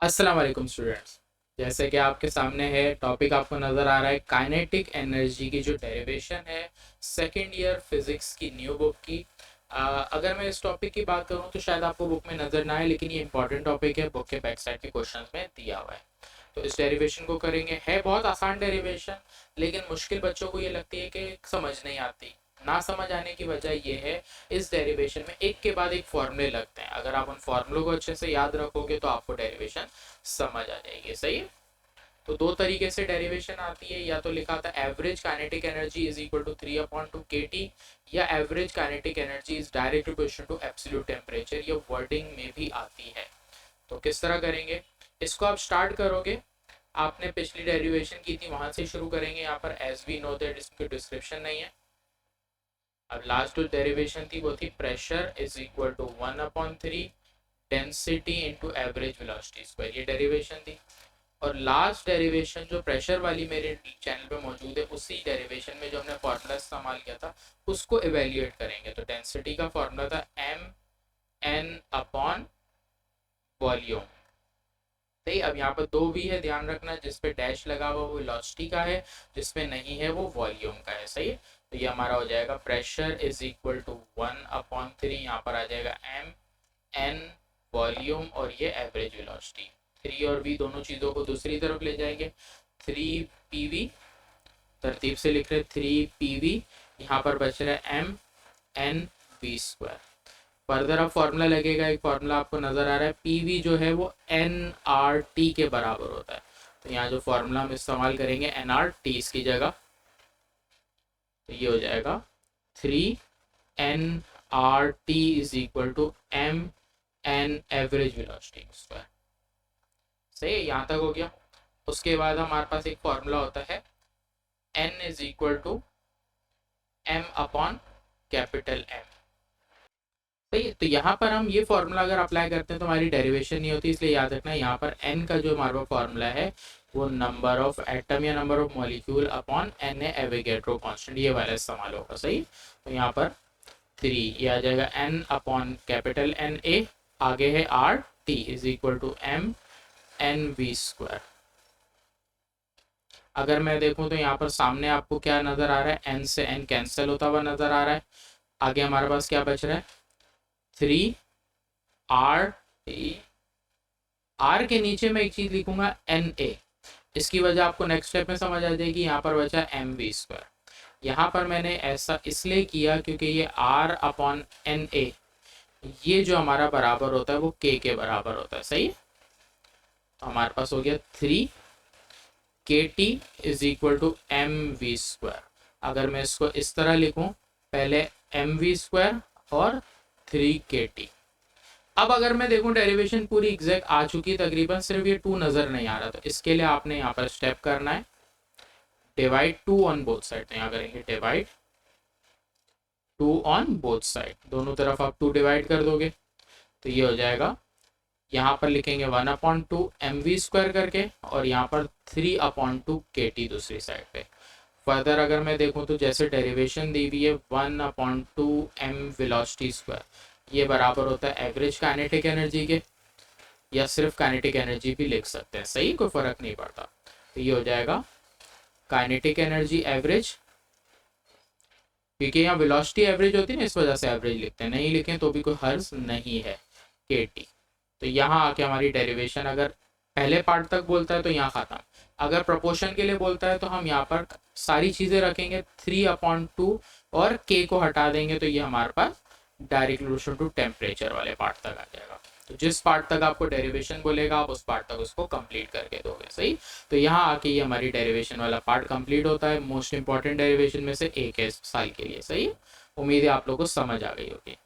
अस्सलाम वालेकुम स्टूडेंट्स। जैसे कि आपके सामने है टॉपिक आपको नज़र आ रहा है काइनेटिक एनर्जी की जो डेरिवेशन है सेकेंड ईयर फिजिक्स की न्यू बुक की। अगर मैं इस टॉपिक की बात करूं तो शायद आपको बुक में नज़र ना आए, लेकिन ये इंपॉर्टेंट टॉपिक है, बुक के बैक साइड के क्वेश्चन में दिया हुआ है। तो इस डेरिवेशन को करेंगे, है बहुत आसान डेरिवेशन, लेकिन मुश्किल बच्चों को ये लगती है कि समझ नहीं आती। ना समझ आने की वजह ये है, इस डेरिवेशन में एक के बाद एक फॉर्मूले लगते हैं। अगर आप उन फॉर्मूलों को अच्छे से याद रखोगे तो आपको डेरिवेशन समझ आ जाएगी। सही है। तो दो तरीके से डेरिवेशन आती है, या तो लिखा था average kinetic energy is equal to 3/2 kT, या average kinetic energy is direct proportional to absolute temperature. ये वर्डिंग में भी आती है। तो किस तरह करेंगे इसको, आप स्टार्ट करोगे, आपने पिछली डेरिवेशन की थी वहां से शुरू करेंगे। यहाँ पर एज वी नो दैट इसकी डिस्क्रिप्शन नहीं है। अब लास्ट जो डेरिवेशन थी वो थी pressure is equal to 1/3 density into average velocity square, ये डेरिवेशन थी। और लास्ट डेरिवेशन जो प्रेशर वाली मेरे चैनल पे मौजूद है, उसी डेरिवेशन में जो हमने फार्मूला इस्तेमाल किया था उसको इवेल्युएट करेंगे। तो डेंसिटी का फार्मूला था एम एन अपॉन वॉल्यूम। सही। अब यहाँ पर दो भी है, ध्यान रखना, जिस पे डैश लगा हुआ वो वेलोसिटी का है, जिसपे नहीं है वो वॉल्यूम का है। सही है। तो ये हमारा हो जाएगा प्रेशर इज इक्वल टू 1/3, यहाँ पर आ जाएगा एम एन वॉल्यूम, और ये एवरेज वेलोसिटी। 3 और v दोनों चीज़ों को दूसरी तरफ ले जाएंगे। 3 pv, तरतीब से लिख रहे 3 pv, यहाँ पर बच रहा है m n v square. Further अब फॉर्मूला लगेगा, एक फॉर्मूला आपको नजर आ रहा है, pv जो है वो एन आर टी के बराबर होता है। तो यहाँ जो फॉर्मूला हम इस्तेमाल करेंगे एन आर टी इसकी जगह, तो ये हो जाएगा 3 NRT is equal to m n average velocity square. सही है, यहाँ तक हो गया। उसके बाद हमारे पास एक फॉर्मूला होता है n is equal to m upon capital M। सही है। तो यहाँ पर हम ये फॉर्मूला अगर अप्लाई करते हैं तो हमारी डेरिवेशन नहीं होती, इसलिए याद रखना यहाँ पर n का जो हमारा फॉर्मूला है वो नंबर ऑफ एटम या number of molecule upon N Avogadro constant, ये वाला इस्तेमाल होगा। सही। तो यहाँ पर 3 ये आ जाएगा n upon capital N A, आगे है R T is equal to m n v square. अगर मैं देखूं तो यहाँ पर सामने आपको क्या नजर आ रहा है, n से n कैंसिल होता हुआ नजर आ रहा है। आगे हमारे पास क्या बच रहा है, 3 r के नीचे मैं एक चीज लिखूंगा एन ए। इसकी वजह आपको नेक्स्ट स्टेप में समझ आ जाएगी। यहाँ पर बचा एम वी स्क्वायर। यहाँ पर मैंने ऐसा इसलिए किया क्योंकि ये r अपॉन एन ए, ये जो हमारा बराबर होता है वो k के बराबर होता है। सही। तो हमारे पास हो गया 3 kT is equal to m v square. अगर मैं इसको इस तरह लिखूं, पहले एम वी स्क्वायर और 3 kT। अब अगर मैं देखूं डेरिवेशन पूरी एग्जैक्ट आ चुकी है तकरीबन, सिर्फ ये 2 नजर नहीं आ रहा, तो इसके लिए आपने यहाँ पर स्टेप करना है, डिवाइड 2 ऑन बोथ साइड। तो यहाँ करेंगे डिवाइड 2 ऑन बोथ साइड, दोनों तरफ आप 2 डिवाइड कर दोगे तो ये हो जाएगा, यहाँ पर लिखेंगे 1/2 एम वी स्क्वायर करके, और यहाँ पर 3/2 KT दूसरी साइड पे। फर्दर अगर मैं देखूँ तो जैसे डेरिवेशन दी हुई है 1/2 एम वेलोसिटी स्क्वायर, ये बराबर होता है एवरेज काइनेटिक एनर्जी के, या सिर्फ काइनेटिक एनर्जी भी लिख सकते हैं। सही, कोई फर्क नहीं पड़ता। तो ये हो जाएगा काइनेटिक एनर्जी एवरेज, क्योंकि यहाँ वेलोसिटी एवरेज होती है ना, इस वजह से एवरेज लिखते हैं, नहीं लिखें तो भी कोई हर्ज नहीं है, KT। तो यहाँ आके हमारी डेरिवेशन अगर पहले पार्ट तक बोलता है तो यहाँ खत्म, अगर प्रोपोर्शन के लिए बोलता है तो हम यहाँ पर सारी चीज़ें रखेंगे, 3/2 और k को हटा देंगे, तो ये हमारे पास डायरेक्ट रिलेशन टू टेम्परेचर वाले पार्ट तक आ जाएगा। तो जिस पार्ट तक आपको डेरिवेशन बोलेगा आप उस पार्ट तक उसको कंप्लीट करके दोगे। सही। तो यहाँ आके ये हमारी डेरिवेशन वाला पार्ट कंप्लीट होता है, मोस्ट इंपॉर्टेंट डेरिवेशन में से एक है इस साल के लिए। सही। उम्मीद है आप लोगों को समझ आ गई होगी।